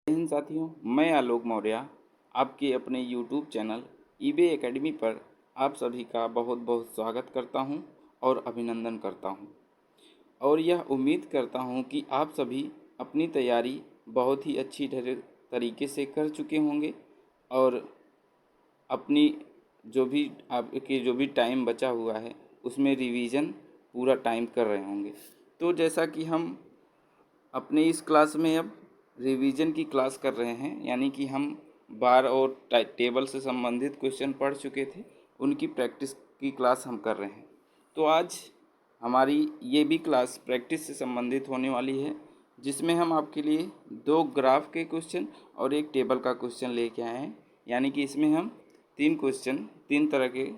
हिंद साथियों, मैं आलोक मौर्य आपके अपने YouTube चैनल ईबे एकेडमी पर आप सभी का बहुत बहुत स्वागत करता हूं और अभिनंदन करता हूं और यह उम्मीद करता हूं कि आप सभी अपनी तैयारी बहुत ही अच्छी तरीके से कर चुके होंगे और अपनी जो भी टाइम बचा हुआ है उसमें रिवीजन पूरा टाइम कर रहे होंगे। तो जैसा कि हम अपने इस क्लास में अब रिवीजन की क्लास कर रहे हैं, यानी कि हम बार और टेबल से संबंधित क्वेश्चन पढ़ चुके थे, उनकी प्रैक्टिस की क्लास हम कर रहे हैं। तो आज हमारी ये भी क्लास प्रैक्टिस से संबंधित होने वाली है, जिसमें हम आपके लिए 2 ग्राफ के क्वेश्चन और एक टेबल का क्वेश्चन लेके आए हैं। यानी कि इसमें हम 3 तरह के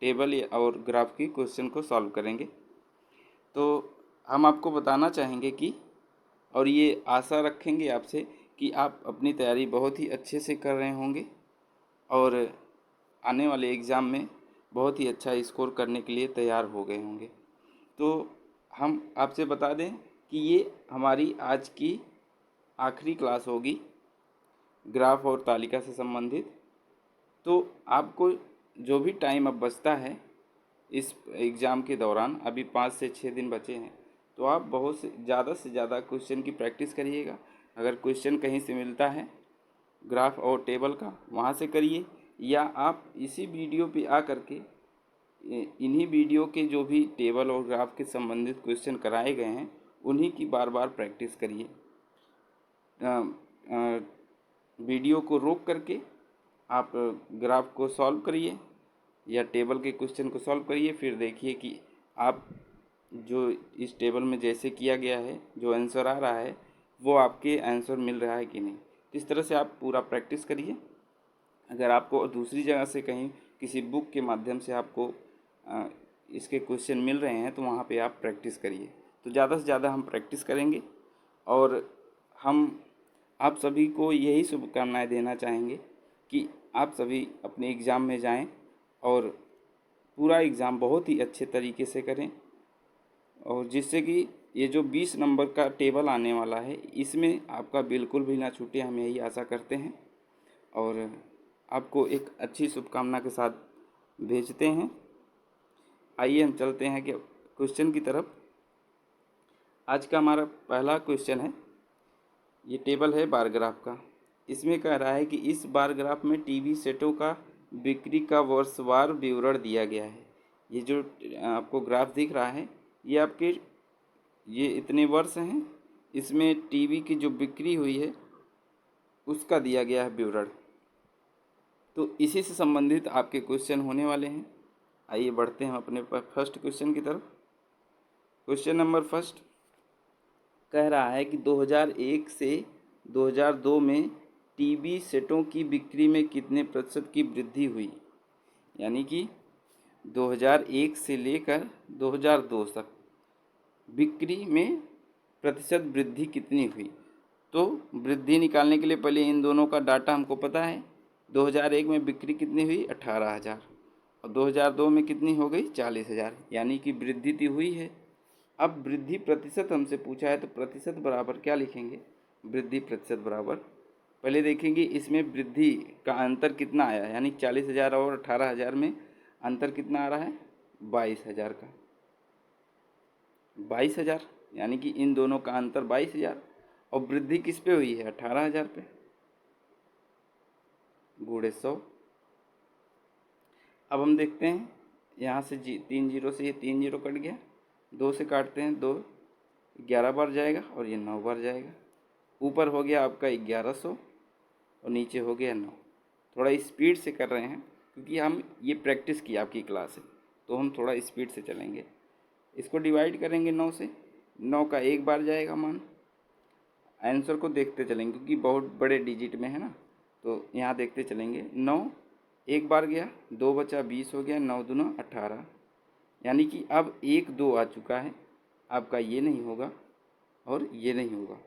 टेबल और ग्राफ के क्वेश्चन को सॉल्व करेंगे। तो हम आपको बताना चाहेंगे कि और ये आशा रखेंगे आपसे कि आप अपनी तैयारी बहुत ही अच्छे से कर रहे होंगे और आने वाले एग्ज़ाम में बहुत ही अच्छा स्कोर करने के लिए तैयार हो गए होंगे। तो हम आपसे बता दें कि ये हमारी आज की आखिरी क्लास होगी ग्राफ और तालिका से संबंधित। तो आपको जो भी टाइम अब बचता है इस एग्ज़ाम के दौरान, अभी 5 से 6 दिन बचे हैं, तो आप बहुत से ज़्यादा क्वेश्चन की प्रैक्टिस करिएगा। अगर क्वेश्चन कहीं से मिलता है ग्राफ और टेबल का, वहाँ से करिए, या आप इसी वीडियो पे आ करके इन्हीं वीडियो के जो भी टेबल और ग्राफ के संबंधित क्वेश्चन कराए गए हैं उन्हीं की बार बार प्रैक्टिस करिए। वीडियो को रोक करके आप ग्राफ को सॉल्व करिए या टेबल के क्वेश्चन को सॉल्व करिए, फिर देखिए कि आप जो इस टेबल में जैसे किया गया है जो आंसर आ रहा है वो आपके आंसर मिल रहा है कि नहीं। इस तरह से आप पूरा प्रैक्टिस करिए। अगर आपको दूसरी जगह से कहीं किसी बुक के माध्यम से आपको इसके क्वेश्चन मिल रहे हैं तो वहाँ पे आप प्रैक्टिस करिए। तो ज़्यादा से ज़्यादा हम प्रैक्टिस करेंगे और हम आप सभी को यही शुभकामनाएं देना चाहेंगे कि आप सभी अपने एग्ज़ाम में जाएं और पूरा एग्ज़ाम बहुत ही अच्छे तरीके से करें, और जिससे कि ये जो 20 नंबर का टेबल आने वाला है इसमें आपका बिल्कुल भी ना छूटे, हम यही आशा करते हैं और आपको एक अच्छी शुभकामना के साथ भेजते हैं। आइए हम चलते हैं कि क्वेश्चन की तरफ। आज का हमारा पहला क्वेश्चन है, ये टेबल है बार ग्राफ का। इसमें कह रहा है कि इस बार ग्राफ में टीवी सेटों का बिक्री का वर्षवार विवरण दिया गया है। ये जो आपको ग्राफ दिख रहा है ये आपके ये इतने वर्ष हैं, इसमें टीवी की जो बिक्री हुई है उसका दिया गया है विवरण। तो इसी से संबंधित आपके क्वेश्चन होने वाले हैं। आइए बढ़ते हैं अपने फर्स्ट क्वेश्चन की तरफ। क्वेश्चन नंबर फर्स्ट कह रहा है कि 2001 से 2002 में टीवी सेटों की बिक्री में कितने प्रतिशत की वृद्धि हुई। यानी कि 2001 से लेकर 2002 तक बिक्री में प्रतिशत वृद्धि कितनी हुई। तो वृद्धि निकालने के लिए पहले इन दोनों का डाटा हमको पता है। 2001 में बिक्री कितनी हुई 18,000 और 2002 में कितनी हो गई 40,000, यानी कि वृद्धि तो हुई है। अब वृद्धि प्रतिशत हमसे पूछा है तो प्रतिशत बराबर क्या लिखेंगे, वृद्धि प्रतिशत बराबर पहले देखेंगे इसमें वृद्धि का अंतर कितना आया, यानी 40,000 और 18,000 में अंतर कितना आ रहा है 22,000 का। 22,000 यानी कि इन दोनों का अंतर 22,000 और वृद्धि किस पे हुई है 18,000 पे, गुणे 100। अब हम देखते हैं यहाँ से 3 जीरो से ये 3 जीरो कट गया, 2 से काटते हैं 2 11 बार जाएगा और ये 9 बार जाएगा। ऊपर हो गया आपका 1100 और नीचे हो गया 9। थोड़ा स्पीड से कर रहे हैं क्योंकि हम ये प्रैक्टिस की आपकी क्लास है, तो हम थोड़ा स्पीड से चलेंगे। इसको डिवाइड करेंगे 9 से, 9 का एक बार जाएगा मान। आंसर को देखते चलेंगे क्योंकि बहुत बड़े डिजिट में है ना, तो यहाँ देखते चलेंगे। 9 एक बार गया, 2 बचा 20 हो गया, 9 दूना 18, यानी कि अब 1 2 आ चुका है। आपका ये नहीं होगा और ये नहीं होगा,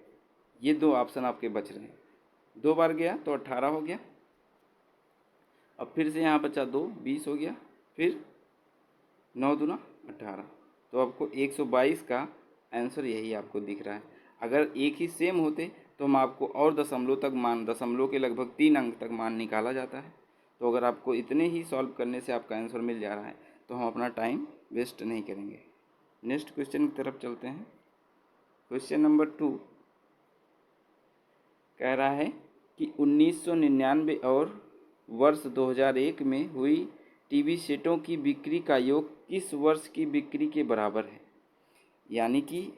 ये 2 ऑप्शन आपके बच रहे हैं। 2 बार गया तो 18 हो गया। अब फिर से यहाँ बचा 2 20 हो गया, फिर 9 दूना 18, तो आपको 122 का आंसर यही आपको दिख रहा है। अगर एक ही सेम होते तो हम आपको और दशमलव तक मान, दशमलव के लगभग 3 अंक तक मान निकाला जाता है। तो अगर आपको इतने ही सॉल्व करने से आपका आंसर मिल जा रहा है तो हम अपना टाइम वेस्ट नहीं करेंगे। नेक्स्ट क्वेश्चन की तरफ चलते हैं। क्वेश्चन नंबर 2 कह रहा है कि 1999 और वर्ष 2001 में हुई टीवी सेटों की बिक्री का योग किस वर्ष की बिक्री के बराबर है। यानी कि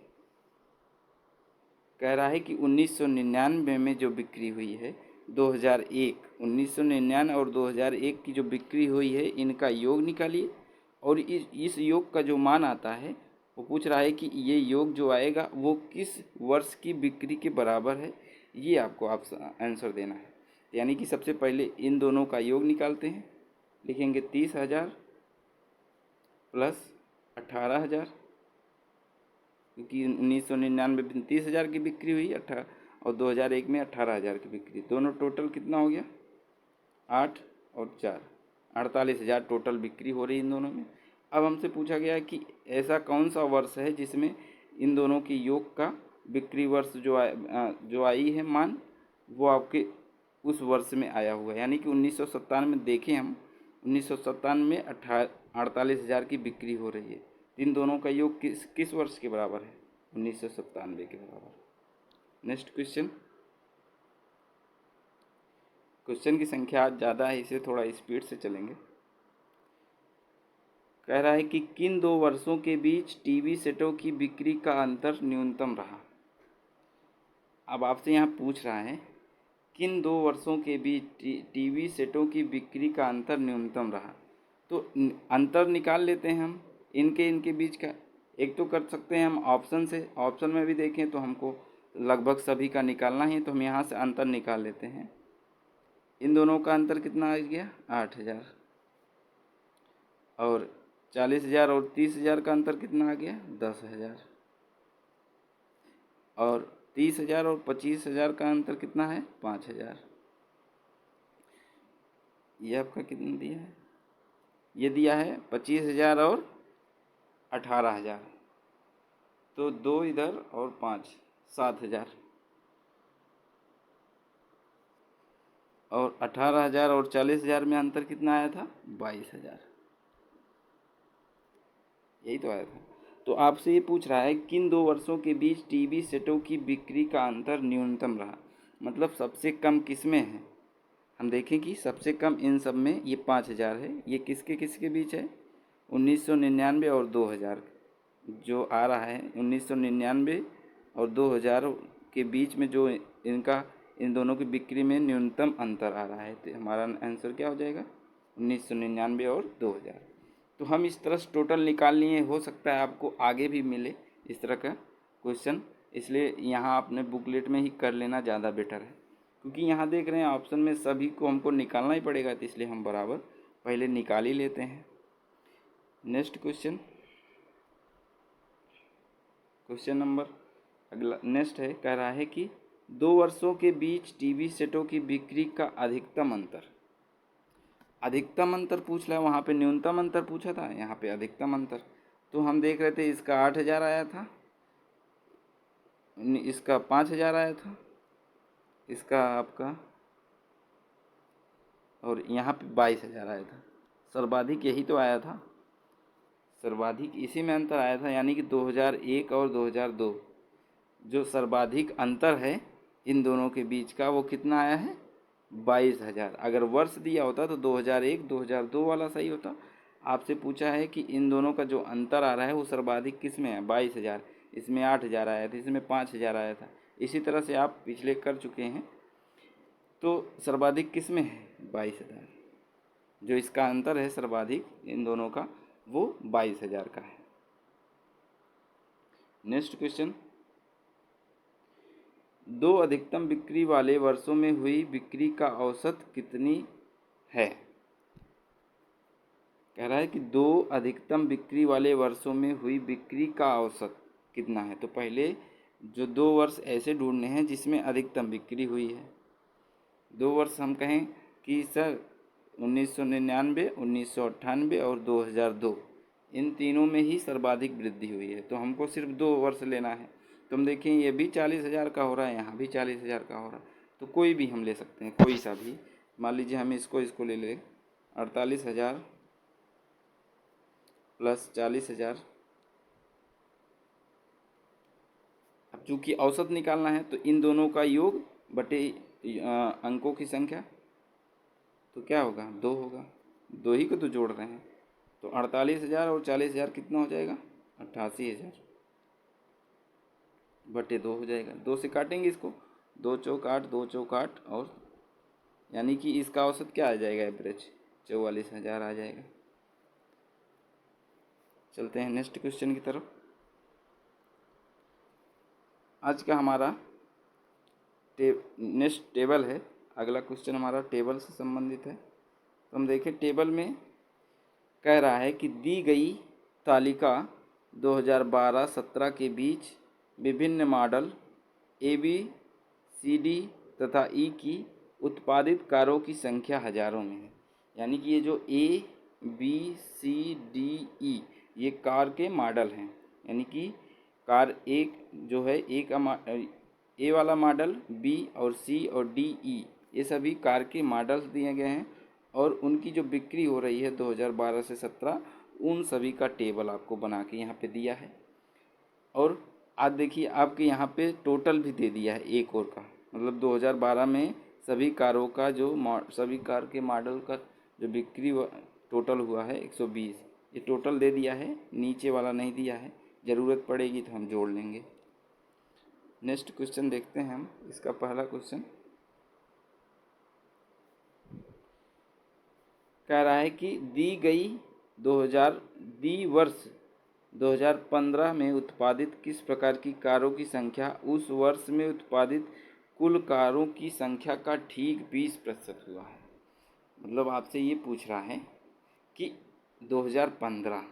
कह रहा है कि 1999 में जो बिक्री हुई है 1999 और 2001 की जो बिक्री हुई है इनका योग निकालिए, और इस योग का जो मान आता है वो पूछ रहा है कि ये योग जो आएगा वो किस वर्ष की बिक्री के बराबर है, ये आपको आंसर देना है। यानी कि सबसे पहले इन दोनों का योग निकालते हैं। लिखेंगे 30,000 प्लस 18,000, क्योंकि 1999 में 30,000 की बिक्री हुई और 2001 में 18,000 की बिक्री, दोनों टोटल कितना हो गया 8 और 4 48,000 टोटल बिक्री हो रही इन दोनों में। अब हमसे पूछा गया कि ऐसा कौन सा वर्ष है जिसमें इन दोनों की योग का बिक्री वर्ष जो आई है मान वो आपके उस वर्ष में आया हुआ है। यानी कि 1997 में देखें हम, 1997 में 48,000 की बिक्री हो रही है। इन दोनों का योग किस वर्ष के बराबर है 1997 के बराबर। Next question. क्वेश्चन की संख्या आज ज़्यादा है, इसे थोड़ा स्पीड से चलेंगे। कह रहा है कि किन 2 वर्षों के बीच टीवी सेटों की बिक्री का अंतर न्यूनतम रहा। अब आपसे यहाँ पूछ रहा है किन 2 वर्षों के बीच टीवी सेटों की बिक्री का अंतर न्यूनतम रहा। तो अंतर निकाल लेते हैं हम इनके बीच का। एक तो कर सकते हैं हम ऑप्शन से, ऑप्शन में भी देखें तो हमको लगभग सभी का निकालना है, तो हम यहाँ से अंतर निकाल लेते हैं। इन दोनों का अंतर कितना आ गया 8,000, और 40,000 और 30,000 का अंतर कितना आ गया 10,000, और 30,000 और 25,000 का अंतर कितना है 5,000। ये आपका कितना दिया है, ये दिया है 25,000 और 18,000, तो 2 इधर और 5 7,000, और 18,000 और 40,000 में अंतर कितना आया था 22,000, यही तो आया था। तो आपसे ये पूछ रहा है किन 2 वर्षों के बीच टीवी सेटों की बिक्री का अंतर न्यूनतम रहा, मतलब सबसे कम किस में है। हम देखें कि सबसे कम इन सब में ये 5,000 है, ये किसके किसके बीच है 1999 और 2000 जो आ रहा है 1999 और 2000 के बीच में जो इनका इन दोनों की बिक्री में न्यूनतम अंतर आ रहा है। तो हमारा आंसर क्या हो जाएगा 1999 और 2000। तो हम इस तरह से टोटल निकाल लिए, हो सकता है आपको आगे भी मिले इस तरह का क्वेश्चन, इसलिए यहाँ अपने बुकलेट में ही कर लेना ज़्यादा बेटर है, क्योंकि यहाँ देख रहे हैं ऑप्शन में सभी को हमको निकालना ही पड़ेगा, तो इसलिए हम बराबर पहले निकाल ही लेते हैं। नेक्स्ट क्वेश्चन, क्वेश्चन नंबर अगला नेक्स्ट है, कह रहा है कि 2 वर्षों के बीच टीवी सेटों की बिक्री का अधिकतम अंतर। अधिकतम अंतर पूछ रहा है, वहाँ पे न्यूनतम अंतर पूछा था, यहाँ पे अधिकतम अंतर। तो हम देख रहे थे इसका 8,000 आया था, इसका 5,000 आया था, इसका आपका और यहाँ पे 22,000 आया था। सर्वाधिक यही तो आया था, सर्वाधिक इसी में अंतर आया था। यानी कि 2001 और 2002 जो सर्वाधिक अंतर है इन दोनों के बीच का वो कितना आया है 22,000। अगर वर्ष दिया होता तो 2001 2002 वाला सही होता। आपसे पूछा है कि इन दोनों का जो अंतर आ रहा है वो सर्वाधिक किस में है 22,000, इसमें 8,000 आया था, इसमें 5,000 आया था। इसी तरह से आप पिछले कर चुके हैं। तो सर्वाधिक किस में है 22,000, जो इसका अंतर है सर्वाधिक इन दोनों का वो 22,000 का है। नेक्स्ट क्वेश्चन, 2 अधिकतम बिक्री वाले वर्षों में हुई बिक्री का औसत कितनी है। कह रहा है कि 2 अधिकतम बिक्री वाले वर्षों में हुई बिक्री का औसत कितना है। तो पहले जो 2 वर्ष ऐसे ढूंढने हैं जिसमें अधिकतम बिक्री हुई है। 2 वर्ष हम कहें कि सर 1999, 1998 और 2002, इन तीनों में ही सर्वाधिक वृद्धि हुई है। तो हमको सिर्फ 2 वर्ष लेना है। तो हम देखें ये भी 40,000 का हो रहा है, यहाँ भी 40,000 का हो रहा है। तो कोई भी हम ले सकते हैं, कोई सा भी। मान लीजिए हम इसको ले लें, 48,000 प्लस 40,000। अब चूँकि औसत निकालना है तो इन दोनों का योग बटे अंकों की संख्या, तो क्या होगा, 2 होगा। 2 ही को तो जोड़ रहे हैं, तो 48,000 और 40,000 कितना हो जाएगा, 88,000 बटे 2 हो जाएगा। 2 से काटेंगे इसको, 2 चौक 8, 2 चौक 8, और यानी कि इसका औसत क्या आ जाएगा, एवरेज 44,000 आ जाएगा। चलते हैं नेक्स्ट क्वेश्चन की तरफ। आज का हमारा नेक्स्ट टेबल है। अगला क्वेश्चन हमारा टेबल से संबंधित है। तो हम देखें, टेबल में कह रहा है कि दी गई तालिका 2012-17 के बीच विभिन्न model A B C D तथा ई की उत्पादित कारों की संख्या हजारों में है। यानी कि ये जो ए बी सी डी ई ये कार के मॉडल हैं। यानी कि कार एक जो है ए वाला मॉडल, बी और सी और डी ई ये सभी कार के मॉडल्स दिए गए हैं, और उनकी जो बिक्री हो रही है 2012 से 17 उन सभी का टेबल आपको बना के यहाँ पे दिया है। और आज देखिए आपके यहाँ पे टोटल भी दे दिया है एक और का, मतलब 2012 में सभी कारों का सभी कार के मॉडल का जो बिक्री टोटल हुआ है 120, ये टोटल दे दिया है, नीचे वाला नहीं दिया है। ज़रूरत पड़ेगी तो हम जोड़ लेंगे। नेक्स्ट क्वेश्चन देखते हैं हम। इसका पहला क्वेश्चन कह रहा है कि दी वर्ष 2015 में उत्पादित किस प्रकार की कारों की संख्या उस वर्ष में उत्पादित कुल कारों की संख्या का ठीक 20% हुआ है। मतलब आपसे ये पूछ रहा है कि 2015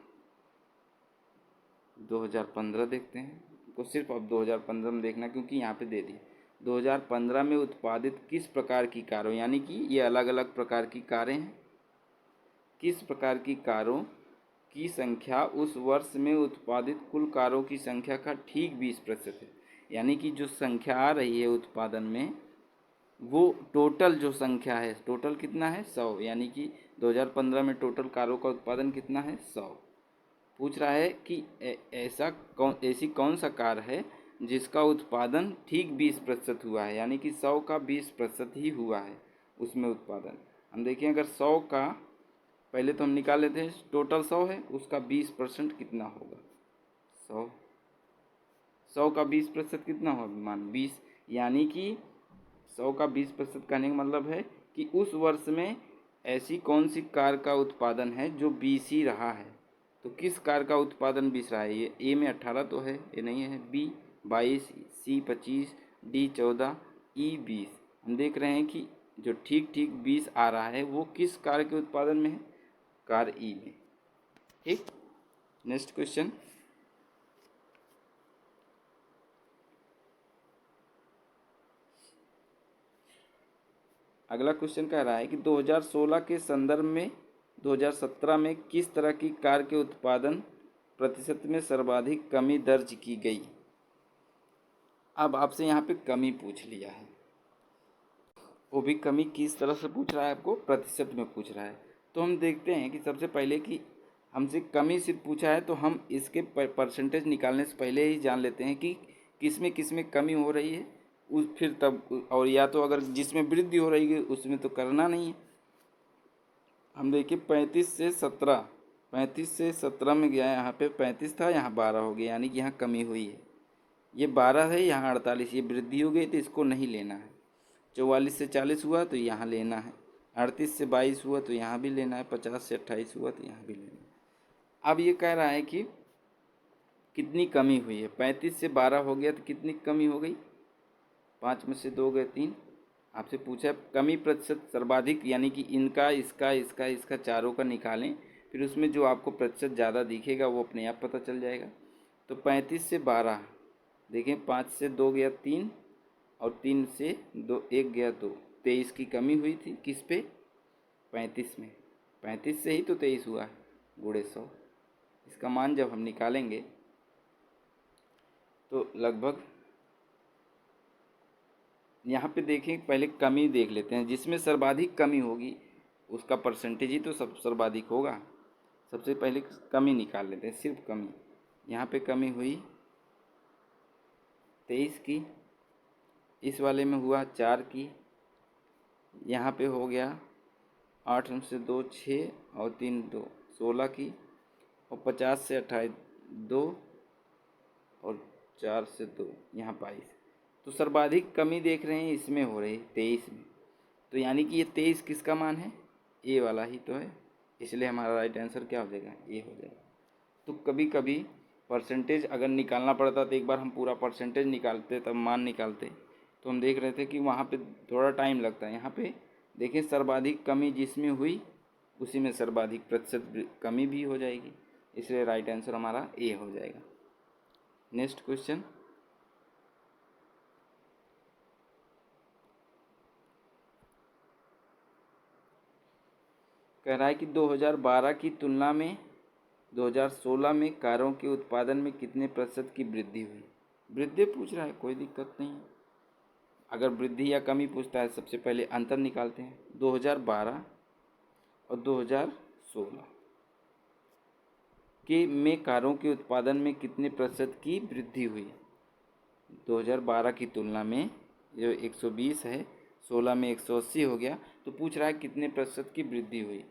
देखते हैं को, सिर्फ अब 2015 में देखना, क्योंकि यहाँ पे दे दिया 2015 में उत्पादित किस प्रकार की कारों, यानी कि ये अलग अलग प्रकार की कारें हैं, किस प्रकार की कारों की संख्या उस वर्ष में उत्पादित कुल कारों की संख्या का ठीक 20% है। यानी कि जो संख्या आ रही है उत्पादन में, वो टोटल जो संख्या है, टोटल कितना है 100, यानी कि 2015 में टोटल कारों का उत्पादन कितना है 100। पूछ रहा है कि ऐसी कौन सा कार है जिसका उत्पादन ठीक 20% हुआ है, यानी कि 100 का 20% ही हुआ है उसमें उत्पादन। हम देखें, अगर 100 का पहले तो हम निकाल लेते हैं, टोटल 100 है, उसका 20% कितना होगा, 100 का 20% कितना होगा, मान 20। यानी कि 100 का 20% कहने का मतलब है कि उस वर्ष में ऐसी कौन सी कार का उत्पादन है जो 20 ही रहा है। तो किस कार का उत्पादन 20 रहा है, ये ए में 18 तो है, ये नहीं है, बी 22, सी 25, डी 14, ई 20। हम देख रहे हैं कि जो ठीक ठीक 20 आ रहा है वो किस कार के उत्पादन में है, कार ई में। ठीक, नेक्स्ट क्वेश्चन। अगला क्वेश्चन कह रहा है कि 2016 के संदर्भ में 2017 में किस तरह की कार के उत्पादन प्रतिशत में सर्वाधिक कमी दर्ज की गई। अब आपसे यहाँ पे कमी पूछ लिया है, वो भी कमी किस तरह से पूछ रहा है, आपको प्रतिशत में पूछ रहा है। तो हम देखते हैं कि सबसे पहले कि हमसे कमी सिर्फ पूछा है, तो हम इसके परसेंटेज निकालने से पहले ही जान लेते हैं कि किस में कमी हो रही है, उस फिर तब, और या तो अगर जिसमें वृद्धि हो रही है उसमें तो करना नहीं है। हम देखिए 35 से 17 में गया, यहाँ पे 35 था, यहाँ 12 हो गया, यानी कि यहाँ कमी हुई है। ये 12 है, यहाँ 48, ये वृद्धि हो गई, तो इसको नहीं लेना है। 44 से 40 हुआ तो यहाँ लेना है, 38 से 22 हुआ तो यहाँ भी लेना है, 50 से 28 हुआ तो यहाँ भी लेना है। अब ये कह रहा है कि कितनी कमी हुई है, 35 से 12 हो गया तो कितनी कमी हो गई, 5 में से 2 गए 3। आपसे पूछा है कमी प्रतिशत सर्वाधिक, यानी कि इनका इसका इसका इसका चारों का निकालें, फिर उसमें जो आपको प्रतिशत ज़्यादा दिखेगा वो अपने आप पता चल जाएगा। तो 35 से 12 देखें, 5 से 2 गया 3, और 3 से 2 1 गया 2, 23 की कमी हुई थी किस पे, 35 में। 35 से ही तो 23 हुआ है, गुणे 100। इसका मान जब हम निकालेंगे तो लगभग यहाँ पे देखें, पहले कमी देख लेते हैं, जिसमें सर्वाधिक कमी होगी उसका परसेंटेज ही तो सब सर्वाधिक होगा। सबसे पहले कमी निकाल लेते हैं, सिर्फ कमी। यहाँ पे कमी हुई 23 की, इस वाले में हुआ 4 की, यहाँ पे हो गया 8 से 2 6 और 3 2 16 की, और 50 से 28 2 और 4 से 2 यहाँ 22। तो सर्वाधिक कमी देख रहे हैं इसमें हो रही 23 में। तो यानी कि ये 23 किसका मान है? ए वाला ही तो है, इसलिए हमारा राइट आंसर क्या हो जाएगा? ए हो जाएगा। तो कभी कभी परसेंटेज अगर निकालना पड़ता तो एक बार हम पूरा परसेंटेज निकालते तब मान निकालते, तो हम देख रहे थे कि वहाँ पे थोड़ा टाइम लगता है। यहाँ पे देखिए सर्वाधिक कमी जिसमें हुई उसी में सर्वाधिक प्रतिशत कमी भी हो जाएगी, इसलिए राइट आंसर हमारा ए हो जाएगा। नेक्स्ट क्वेश्चन, कह रहा है कि 2012 की तुलना में 2016 में कारों के उत्पादन में कितने प्रतिशत की वृद्धि हुई? वृद्धि पूछ रहा है, कोई दिक्कत नहीं है। अगर वृद्धि या कमी पूछता है, सबसे पहले अंतर निकालते हैं। 2012 और 2016 के में कारों के उत्पादन में कितने प्रतिशत की वृद्धि हुई? 2012 की तुलना में जो 120 है, 16 में 180 हो गया, तो पूछ रहा है कितने प्रतिशत की वृद्धि हुई।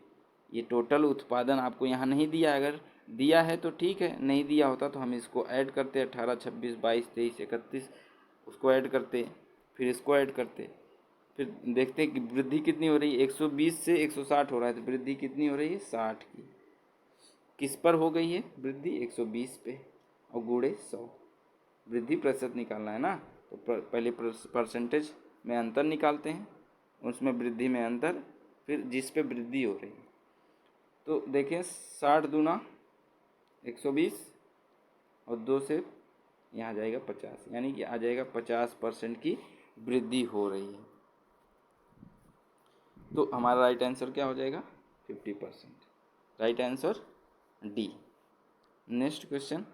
ये टोटल उत्पादन आपको यहाँ नहीं दिया, अगर दिया है तो ठीक है, नहीं दिया होता तो हम इसको ऐड करते 18 26 22 23 31, उसको ऐड करते, फिर इसको ऐड करते, फिर देखते कि वृद्धि कितनी हो रही है। 120 से 160 हो रहा है, तो वृद्धि कितनी हो रही है? 60 की। किस पर हो गई है वृद्धि? 120 पे, और गुणे 100। वृद्धि प्रतिशत निकालना है ना, तो पहले परसेंटेज में अंतर निकालते हैं, उसमें वृद्धि में अंतर, फिर जिस पे वृद्धि हो रही है। तो देखें 60 दूना 120 और 2 से यहाँ जाएगा 50, यानी कि आ जाएगा 50% की वृद्धि हो रही है। तो हमारा राइट आंसर क्या हो जाएगा? 50%। Right answer D. Next question,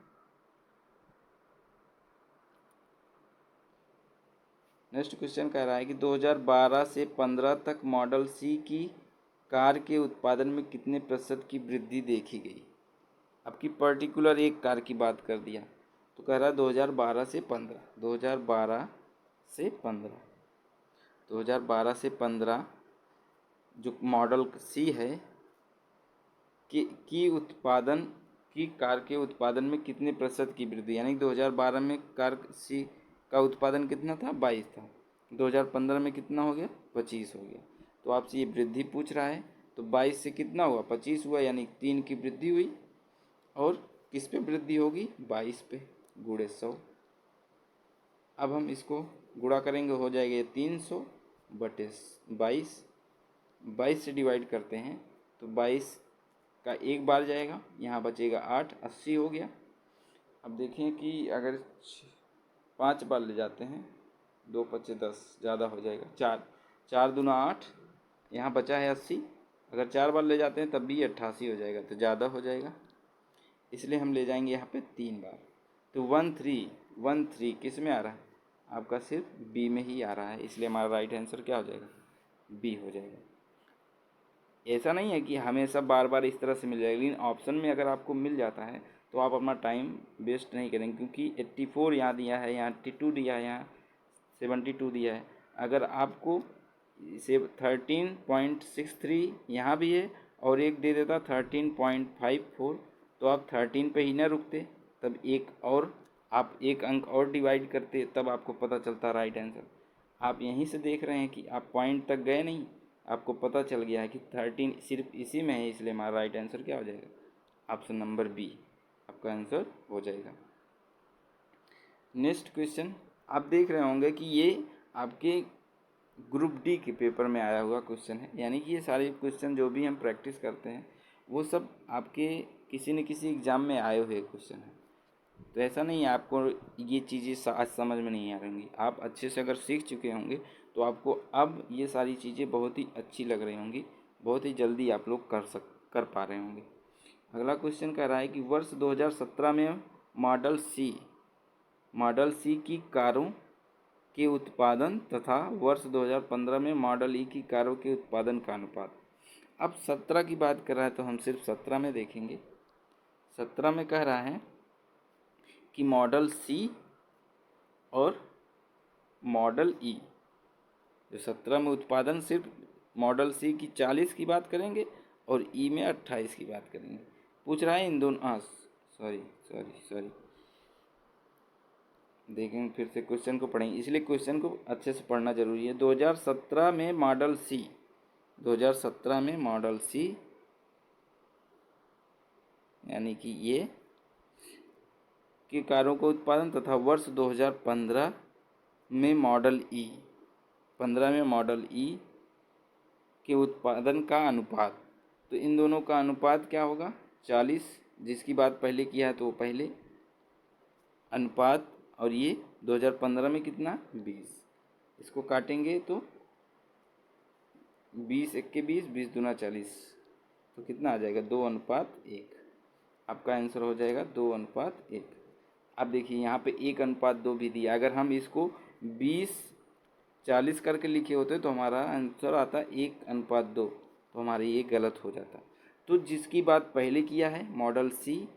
कह रहा है कि 2012 से 15 तक मॉडल सी की कार के उत्पादन में कितने प्रतिशत की वृद्धि देखी गई? आपकी पर्टिकुलर एक कार की बात कर दिया, तो कह रहा है 2012 से 15, 2012 से 15, 2012 से 15 जो मॉडल सी है की उत्पादन की कार के उत्पादन में कितने प्रतिशत की वृद्धि, यानी 2012 में कार सी का उत्पादन कितना था? 22 था। 2015 में कितना हो गया? 25 हो गया। तो आपसे ये वृद्धि पूछ रहा है, तो 22 से कितना हुआ? 25 हुआ, यानी 3 की वृद्धि हुई। और किस पे वृद्धि होगी? 22 पे, गुणे 100। अब हम इसको गुणा करेंगे, हो जाएगा ये 300 बटे 22, 22 से डिवाइड करते हैं तो 22 का एक बार जाएगा, यहाँ बचेगा 8, 80 हो गया। अब देखें कि अगर 5 बार ले जाते हैं, 2 पच्चे 10, ज़्यादा हो जाएगा, 4 4 दूना 8, यहाँ बचा है 80, अगर 4 बार ले जाते हैं तब भी 88 हो जाएगा, तो ज़्यादा हो जाएगा, इसलिए हम ले जाएंगे यहाँ पे 3 बार। तो 13 किस में आ रहा है? आपका सिर्फ बी में ही आ रहा है, इसलिए हमारा राइट आंसर क्या हो जाएगा? बी हो जाएगा। ऐसा नहीं है कि हमेशा बार बार इस तरह से मिल जाएगा, लेकिन ऑप्शन में अगर आपको मिल जाता है तो आप अपना टाइम वेस्ट नहीं करेंगे, क्योंकि 84 यहाँ दिया है, यहाँ 82 दिया है, यहाँ 72 दिया है। अगर आपको से 13.63 यहाँ भी है और एक दे देता 13.54, तो आप 13 पे ही ना रुकते, तब एक और आप एक अंक और डिवाइड करते, तब आपको पता चलता राइट आंसर। आप यहीं से देख रहे हैं कि आप पॉइंट तक गए नहीं, आपको पता चल गया है कि 13 सिर्फ इसी में है, इसलिए हमारा राइट आंसर क्या हो जाएगा? ऑप्शन नंबर बी आपका आंसर हो जाएगा। नेक्स्ट क्वेश्चन, आप देख रहे होंगे कि ये आपके ग्रुप डी के पेपर में आया हुआ क्वेश्चन है, यानी कि ये सारे क्वेश्चन जो भी हम प्रैक्टिस करते हैं वो सब आपके किसी न किसी एग्ज़ाम में आए हुए क्वेश्चन हैं। तो ऐसा नहीं है आपको ये चीज़ें आज समझ में नहीं आ रही होंगी, आप अच्छे से अगर सीख चुके होंगे तो आपको अब ये सारी चीज़ें बहुत ही अच्छी लग रही होंगी, बहुत ही जल्दी आप लोग कर पा रहे होंगे। अगला क्वेश्चन कह रहा है कि वर्ष 2017 में मॉडल सी मॉडल सी की कारों के उत्पादन तथा वर्ष 2015 में मॉडल ई की कारों के उत्पादन का अनुपात। अब 17 की बात कर रहा है तो हम सिर्फ 17 में देखेंगे। 17 में कह रहा है कि मॉडल सी और मॉडल ई, जो 17 में उत्पादन सिर्फ मॉडल सी की 40 की बात करेंगे और ई में 28 की बात करेंगे। पूछ रहा है इन दोनों, सॉरी देखेंगे फिर से क्वेश्चन को पढ़ेंगे, इसलिए क्वेश्चन को अच्छे से पढ़ना जरूरी है। 2017 में मॉडल सी, 2017 में मॉडल सी यानी कि ये के कारों का उत्पादन तथा वर्ष 2015 में मॉडल ई, 15 में मॉडल ई के उत्पादन का अनुपात। तो इन दोनों का अनुपात क्या होगा? 40, जिसकी बात पहले किया है तो वो पहले अनुपात, और ये 2015 में कितना? 20। इसको काटेंगे तो 20 1 20, 20 दूना 40, तो कितना आ जाएगा? 2:1। आपका आंसर हो जाएगा 2:1। अब देखिए यहाँ पे 1:2 भी दिया। अगर हम इसको 20:40 करके लिखे होते तो हमारा आंसर आता 1:2, तो हमारा ये गलत हो जाता। तो जिसकी बात पहले किया है मॉडल सी,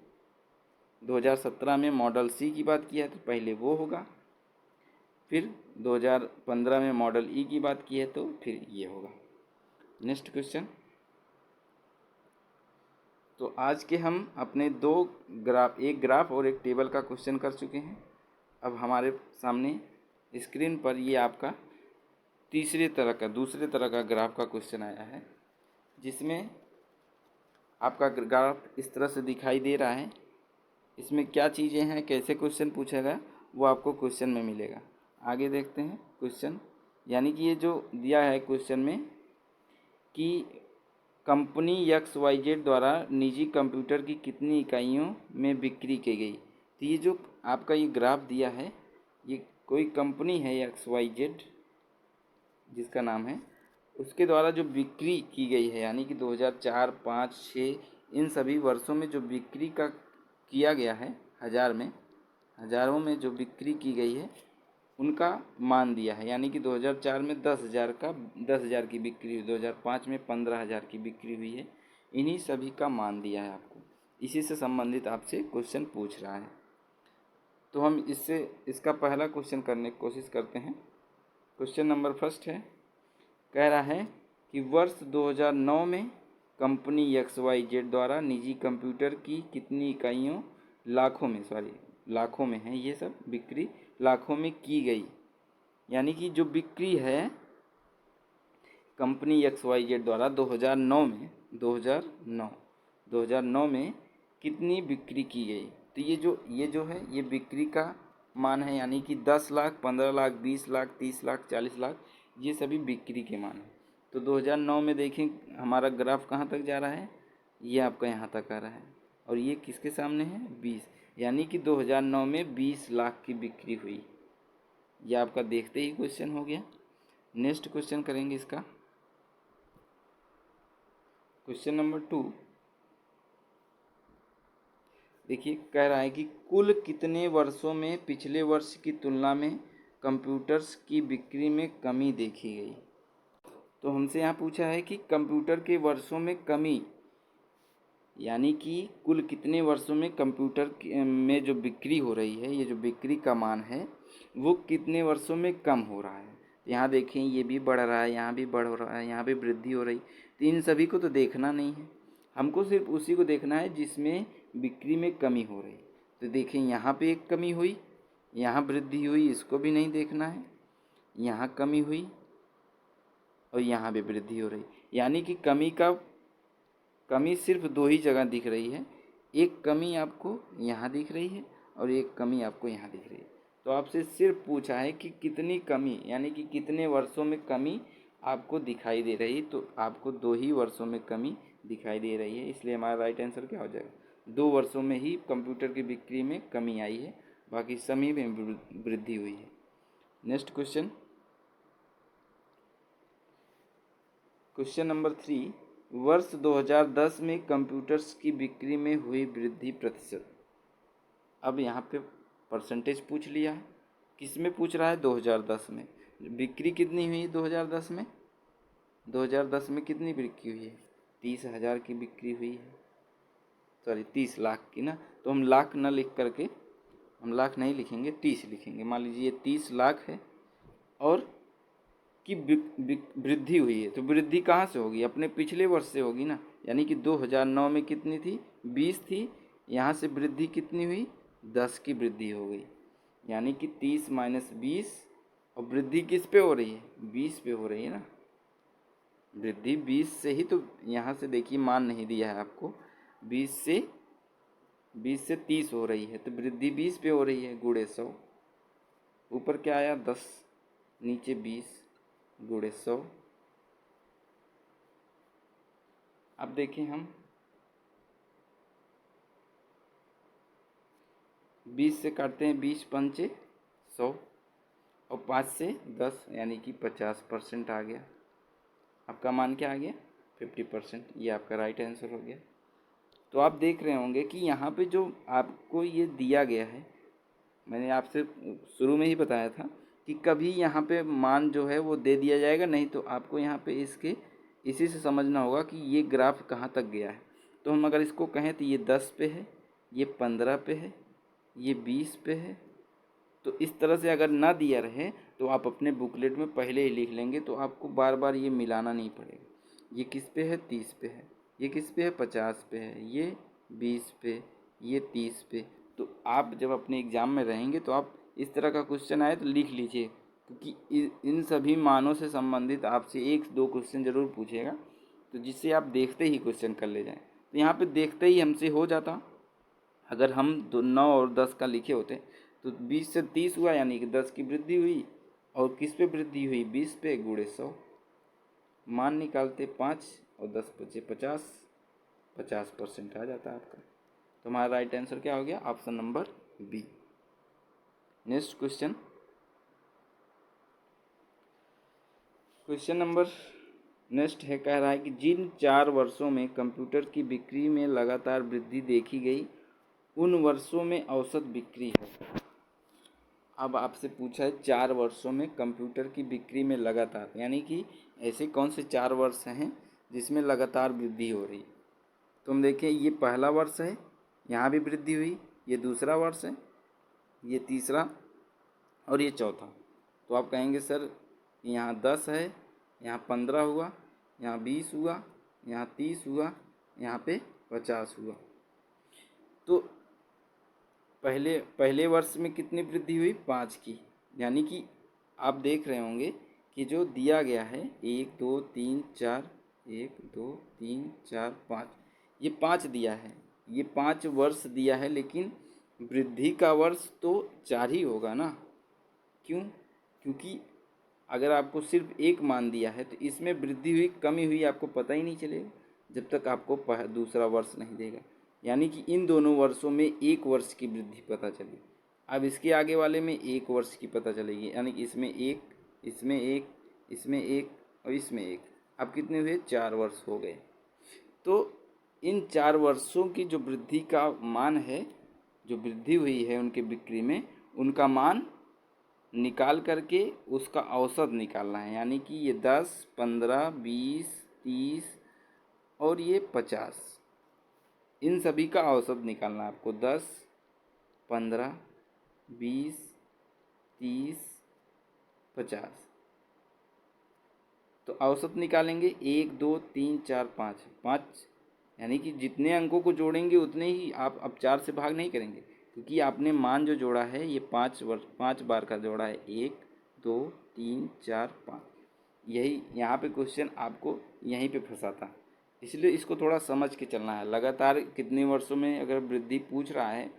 2017 में मॉडल सी की बात किया है तो पहले वो होगा, फिर 2015 में मॉडल ई की बात की है तो फिर ये होगा। Next question. तो आज के हम अपने दो ग्राफ, एक ग्राफ और एक टेबल का क्वेश्चन कर चुके हैं। अब हमारे सामने स्क्रीन पर ये आपका दूसरे तरह का ग्राफ का क्वेश्चन आया है, जिसमें आपका ग्राफ इस तरह से दिखाई दे रहा है। इसमें क्या चीज़ें हैं, कैसे क्वेश्चन पूछेगा, वो आपको क्वेश्चन में मिलेगा। आगे देखते हैं क्वेश्चन। यानी कि ये जो दिया है क्वेश्चन में कि कंपनी XYZ द्वारा निजी कंप्यूटर की कितनी इकाइयों में बिक्री की गई। तो ये जो आपका ये ग्राफ दिया है, ये कोई कंपनी है XYZ जिसका नाम है, उसके द्वारा जो बिक्री की गई है, यानी कि 2004, 5, 6 इन सभी वर्षों में जो बिक्री का किया गया है, हज़ारों में जो बिक्री की गई है उनका मान दिया है। यानी कि 2004 में 10,000 की बिक्री हुई, 2005 में 15,000 की बिक्री हुई है। इन्हीं सभी का मान दिया है आपको, इसी से संबंधित आपसे क्वेश्चन पूछ रहा है। तो हम इसका पहला क्वेश्चन करने की कोशिश करते हैं। क्वेश्चन नंबर फर्स्ट है, कह रहा है कि वर्ष 2009 में कंपनी XYZ द्वारा निजी कंप्यूटर की कितनी इकाइयों, लाखों में है ये सब, बिक्री लाखों में की गई। यानी कि जो बिक्री है कंपनी XYZ द्वारा 2009 में कितनी बिक्री की गई। तो ये जो है ये बिक्री का मान है, यानी कि 10 लाख, 15 लाख, 20 लाख, 30 लाख, 40 लाख, ये सभी बिक्री के मान हैं। तो 2009 में देखें हमारा ग्राफ कहाँ तक जा रहा है, ये आपका यहाँ तक आ रहा है, और ये किसके सामने है? 20, यानी कि 2009 में 20 लाख की बिक्री हुई। यह आपका देखते ही क्वेश्चन हो गया। नेक्स्ट क्वेश्चन करेंगे इसका। क्वेश्चन नंबर 2 देखिए, कह रहा है कि कुल कितने वर्षों में पिछले वर्ष की तुलना में कंप्यूटर्स की बिक्री में कमी देखी गई। तो हमसे यहाँ पूछा है कि कंप्यूटर के वर्षों में कमी, यानी कि कुल कितने वर्षों में कंप्यूटर में जो बिक्री हो रही है, ये जो बिक्री का मान है वो कितने वर्षों में कम हो रहा है। यहाँ देखें ये भी बढ़ रहा है, यहाँ भी बढ़ रहा है, यहाँ भी वृद्धि हो रही। तो इन सभी को तो देखना नहीं है, हमको सिर्फ उसी को देखना है जिसमें बिक्री में कमी हो रही। तो देखें यहाँ पे एक कमी हुई, यहाँ वृद्धि हुई, इसको भी नहीं देखना है। यहाँ कमी हुई और यहाँ भी वृद्धि हो रही, यानी कि कमी सिर्फ दो ही जगह दिख रही है। एक कमी आपको यहाँ दिख रही है और एक कमी आपको यहाँ दिख रही है। तो आपसे सिर्फ पूछा है कि कितनी कमी, यानी कि कितने वर्षों में कमी आपको दिखाई दे रही। तो आपको 2 ही वर्षों में कमी दिखाई दे रही है, इसलिए हमारा राइट आंसर क्या हो जाएगा? 2 वर्षों में ही कंप्यूटर की बिक्री में कमी आई है, बाकी समय में वृद्धि हुई है। नेक्स्ट क्वेश्चन, क्वेश्चन नंबर 3, वर्ष 2010 में कंप्यूटर्स की बिक्री में हुई वृद्धि प्रतिशत। अब यहाँ पे परसेंटेज पूछ लिया है। किस में पूछ रहा है? 2010 में। बिक्री कितनी हुई 2010 में? 2010 में कितनी बिक्री हुई है? 30,000 की बिक्री हुई है, सॉरी 30 लाख की ना। तो हम लाख न लिख करके, हम लाख नहीं लिखेंगे, 30 लिखेंगे। मान लीजिए 30 लाख है और की वृद्धि हुई है, तो वृद्धि कहाँ से होगी? अपने पिछले वर्ष से होगी ना। यानी कि 2009 में कितनी थी? 20 थी। यहाँ से वृद्धि कितनी हुई? 10 की वृद्धि हो गई। यानी कि 30 माइनस 20, और वृद्धि किस पे हो रही है? 20 पे हो रही है ना। वृद्धि 20 से ही, तो यहाँ से देखिए मान नहीं दिया है आपको, 20 से 30 हो रही है, तो वृद्धि 20 पे हो रही है, गुणे 100। ऊपर क्या आया? 10, नीचे 20 गुणे 100। अब देखें हम 20 से काटते हैं, 20 पंचे 100, और 5 से 10, यानी कि 50% आ गया। आपका मान क्या आ गया? 50%। ये आपका राइट आंसर हो गया। तो आप देख रहे होंगे कि यहाँ पे जो आपको ये दिया गया है, मैंने आपसे शुरू में ही बताया था कि कभी यहाँ पे मान जो है वो दे दिया जाएगा, नहीं तो आपको यहाँ पे इसके इसी से समझना होगा कि ये ग्राफ कहाँ तक गया है। तो हम अगर इसको कहें तो ये 10 पे है, ये 15 पे है, ये 20 पे है। तो इस तरह से अगर ना दिया रहे तो आप अपने बुकलेट में पहले ही लिख लेंगे, तो आपको बार बार ये मिलाना नहीं पड़ेगा। ये किस पे है? 30 पे है। ये किस पे है? 50 पे है। ये 20 पे, ये 30 पे। तो आप जब अपने एग्ज़ाम में रहेंगे तो आप इस तरह का क्वेश्चन आए तो लिख लीजिए, क्योंकि इन सभी मानों से संबंधित आपसे 1-2 क्वेश्चन ज़रूर पूछेगा, तो जिससे आप देखते ही क्वेश्चन कर ले जाएँ। तो यहाँ पे देखते ही हमसे हो जाता। अगर हम 9 और 10 का लिखे होते तो 20 से 30 हुआ, यानी कि 10 की वृद्धि हुई, और किस पे वृद्धि हुई? 20 पे, गुणे 100। मान निकालते 5 और 10 बचे 50, 50% आ जाता है आपका। तो हमारा राइट आंसर क्या हो गया? Option number B. Next question, question number next है, कह रहा है कि जिन 4 वर्षों में कंप्यूटर की बिक्री में लगातार वृद्धि देखी गई, उन वर्षों में औसत बिक्री है। अब आपसे पूछा है 4 वर्षों में कंप्यूटर की बिक्री में लगातार, यानी कि ऐसे कौन से 4 वर्ष हैं जिसमें लगातार वृद्धि हो रही। तो हम देखें, ये पहला वर्ष है, यहाँ भी वृद्धि हुई। ये दूसरा वर्ष है, ये तीसरा, और ये चौथा। तो आप कहेंगे सर यहाँ 10 है, यहाँ 15 हुआ, यहाँ 20 हुआ, यहाँ 30 हुआ, यहाँ पे 50 हुआ। तो पहले वर्ष में कितनी वृद्धि हुई? 5 की। यानी कि आप देख रहे होंगे कि जो दिया गया है 1 2 3 4, 1 2 3 4 5, ये 5 दिया है, ये 5 वर्ष दिया है, लेकिन वृद्धि का वर्ष तो 4 ही होगा ना। क्यों? क्योंकि अगर आपको सिर्फ एक मान दिया है तो इसमें वृद्धि हुई कमी हुई आपको पता ही नहीं चलेगा जब तक आपको दूसरा वर्ष नहीं देगा। यानी कि इन दोनों वर्षों में 1 वर्ष की वृद्धि पता चली। अब इसके आगे वाले में 1 वर्ष की पता चलेगी, यानी कि इसमें 1, इसमें 1, इसमें 1 और इसमें 1। अब कितने हुए? 4 वर्ष हो गए। तो इन 4 वर्षों की जो वृद्धि का मान है, जो वृद्धि हुई है उनके बिक्री में, उनका मान निकाल करके उसका औसत निकालना है। यानी कि ये 10, 15, 20, 30 और ये 50, इन सभी का औसत निकालना है आपको। 10, 15, 20, 30, 50। तो औसत निकालेंगे 1 2 3 4 5, 5, यानी कि जितने अंकों को जोड़ेंगे उतने ही आप अब 4 से भाग नहीं करेंगे, क्योंकि आपने मान जो जोड़ा है ये 5 बार का जोड़ा है। 1 2 3 4 5, यही यहाँ पे क्वेश्चन आपको यहीं पे फंसाता है। इसलिए इसको थोड़ा समझ के चलना है। लगातार कितने वर्षों में अगर वृद्धि पूछ रहा है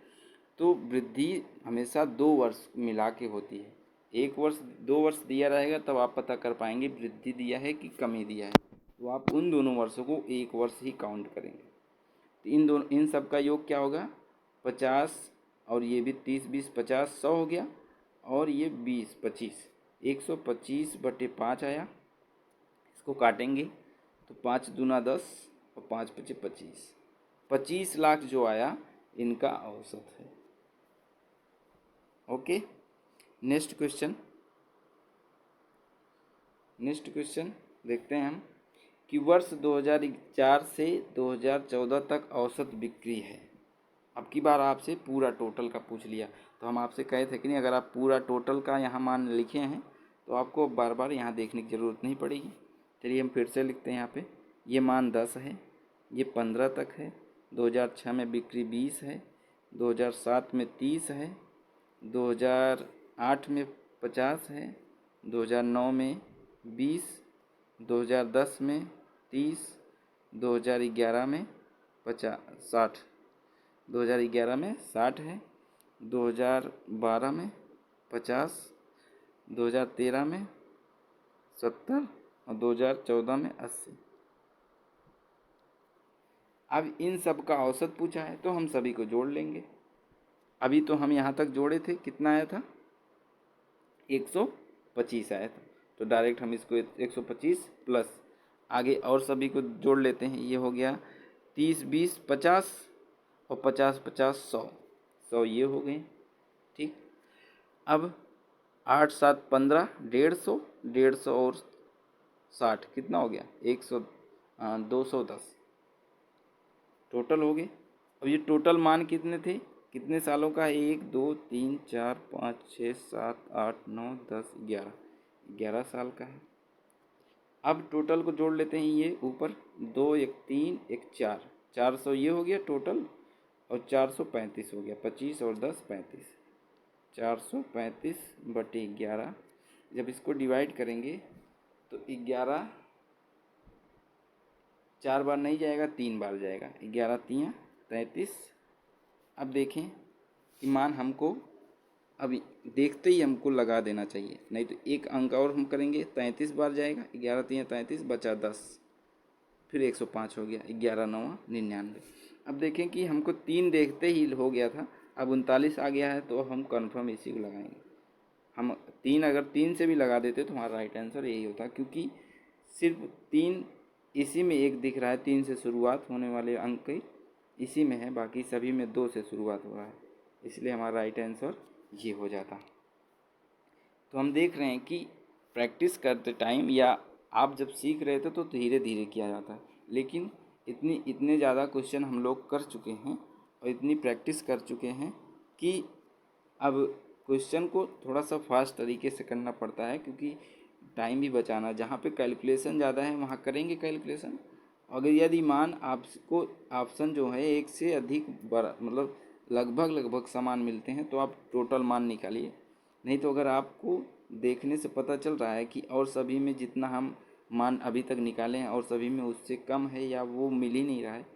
तो वृद्धि हमेशा 2 वर्ष मिला के होती है। 1 वर्ष 2 वर्ष दिया रहेगा तब आप पता कर पाएंगे वृद्धि दिया है कि कमी दिया है, तो आप उन दोनों वर्षों को 1 वर्ष ही काउंट करेंगे। तो इन सब का योग क्या होगा? 50, और ये भी 30 20 50 100 हो गया, और ये 20 25, 125/5 आया। इसको काटेंगे तो 5 दूना 10 और 5 पचे 25 लाख जो आया इनका औसत है। ओके। नेक्स्ट क्वेश्चन देखते हैं हम कि वर्ष 2004 से 2014 तक औसत बिक्री है। अब की बार आपसे पूरा टोटल का पूछ लिया, तो हम आपसे कहे थे कि नहीं, अगर आप पूरा टोटल का यहाँ मान लिखे हैं तो आपको बार बार यहाँ देखने की ज़रूरत नहीं पड़ेगी। चलिए हम फिर से लिखते हैं यहाँ पे, ये मान 10 है, ये 15 तक है, 2006 में बिक्री 20 है, 2007 में 30 है, 2008 में 50 है, 2009 में 20, 2010 में 30, 2011 में 60, 2011 में 60 है, 2012 में 50, 2013 में 70 और 2014 में 80। अब इन सब का औसत पूछा है तो हम सभी को जोड़ लेंगे। अभी तो हम यहाँ तक जोड़े थे, कितना आया था, 125 आया था, तो डायरेक्ट हम इसको 125 प्लस आगे और सभी को जोड़ लेते हैं। ये हो गया 30 20 50 और 50 50 100, 100 ये हो गए। ठीक, अब 8 7 15, 150, 150 और 60 कितना हो गया, 100, 210 टोटल हो गए। अब ये टोटल मान कितने थे, कितने सालों का है, 1 2 3 4 5 6 7 8 9 10 11, 11 साल का है। अब टोटल को जोड़ लेते हैं, ये ऊपर 2 1 3 1 4, 400 ये हो गया टोटल, और 435 हो गया, 25 और 10 35, 435 बटे 11। जब इसको डिवाइड करेंगे तो 11 4 बार नहीं जाएगा, 3 बार जाएगा, 11 3 33। अब देखें कि मान हमको अभी देखते ही हमको लगा देना चाहिए, नहीं तो एक अंक और हम करेंगे, 33 बार जाएगा, 11 3 33 बचा 10, फिर 105 हो गया, 11 9 99। अब देखें कि हमको 3 देखते ही हो गया था, अब 39 आ गया है, तो हम कन्फर्म इसी को लगाएंगे। हम 3 अगर 3 से भी लगा देते तो हमारा राइट आंसर यही होता, क्योंकि सिर्फ 3 इसी में एक दिख रहा है, 3 से शुरुआत होने वाले अंक इसी में है, बाकी सभी में 2 से शुरुआत हो रहा है, इसलिए हमारा राइट आंसर ये हो जाता। तो हम देख रहे हैं कि प्रैक्टिस करते टाइम या आप जब सीख रहे थे तो धीरे धीरे किया जाता है, लेकिन इतने ज़्यादा क्वेश्चन हम लोग कर चुके हैं और इतनी प्रैक्टिस कर चुके हैं कि अब क्वेश्चन को थोड़ा सा फास्ट तरीके से करना पड़ता है, क्योंकि टाइम भी बचाना, जहाँ पे कैलकुलेशन ज़्यादा है वहाँ करेंगे कैलकुलेशन। अगर यदि मान आपको ऑप्शन जो है एक से अधिक बड़ा, मतलब लगभग समान मिलते हैं, तो आप टोटल मान निकालिए। नहीं तो अगर आपको देखने से पता चल रहा है कि और सभी में जितना हम मान अभी तक निकाले हैं और सभी में उससे कम है या वो मिल ही नहीं रहा है,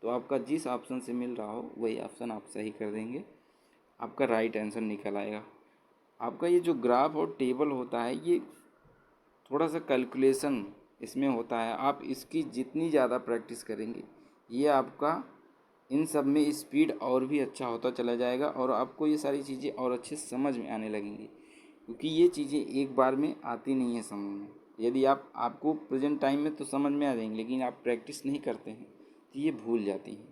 तो आपका जिस ऑप्शन से मिल रहा हो वही ऑप्शन आप सही कर देंगे, आपका राइट आंसर निकल आएगा। आपका ये जो ग्राफ और टेबल होता है, ये थोड़ा सा कैलकुलेशन इसमें होता है, आप इसकी जितनी ज़्यादा प्रैक्टिस करेंगे ये आपका इन सब में स्पीड और भी अच्छा होता चला जाएगा, और आपको ये सारी चीज़ें और अच्छे से समझ में आने लगेंगी, क्योंकि ये चीज़ें एक बार में आती नहीं है समझ में। यदि आपको प्रेजेंट टाइम में तो समझ में आ जाएंगी, लेकिन आप प्रैक्टिस नहीं करते हैं तो ये भूल जाती हैं।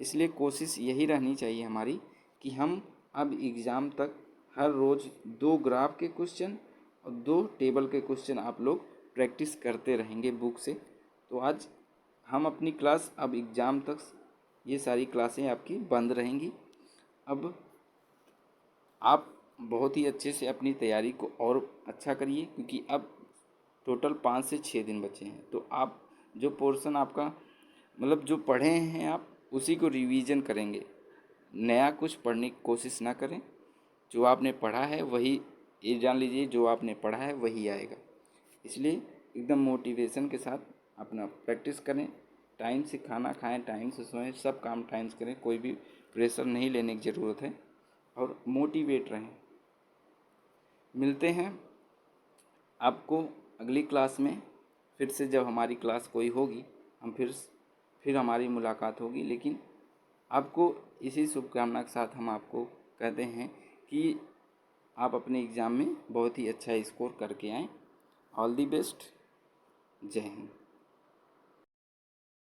इसलिए कोशिश यही रहनी चाहिए हमारी कि हम अब एग्ज़ाम तक हर रोज़ 2 ग्राफ के क्वेश्चन और 2 टेबल के क्वेश्चन आप लोग प्रैक्टिस करते रहेंगे बुक से। तो आज हम अपनी क्लास अब एग्ज़ाम तक ये सारी क्लासें आपकी बंद रहेंगी। अब आप बहुत ही अच्छे से अपनी तैयारी को और अच्छा करिए, क्योंकि अब टोटल 5 से 6 दिन बचे हैं। तो आप जो पोर्शन आपका मतलब जो पढ़े हैं आप उसी को रिवीजन करेंगे, नया कुछ पढ़ने की कोशिश ना करें। जो आपने पढ़ा है वही, ये जान लीजिए जो आपने पढ़ा है वही आएगा। इसलिए एकदम मोटिवेशन के साथ अपना प्रैक्टिस करें, टाइम से खाना खाएं, टाइम से सोएं, सब काम टाइम से करें, कोई भी प्रेशर नहीं लेने की ज़रूरत है, और मोटिवेट रहें। मिलते हैं आपको अगली क्लास में, फिर से जब हमारी क्लास कोई होगी हम फिर हमारी मुलाकात होगी। लेकिन आपको इसी शुभकामना के साथ हम आपको कहते हैं कि आप अपने एग्ज़ाम में बहुत ही अच्छा स्कोर करके आएँ। All the best. जय हिंद।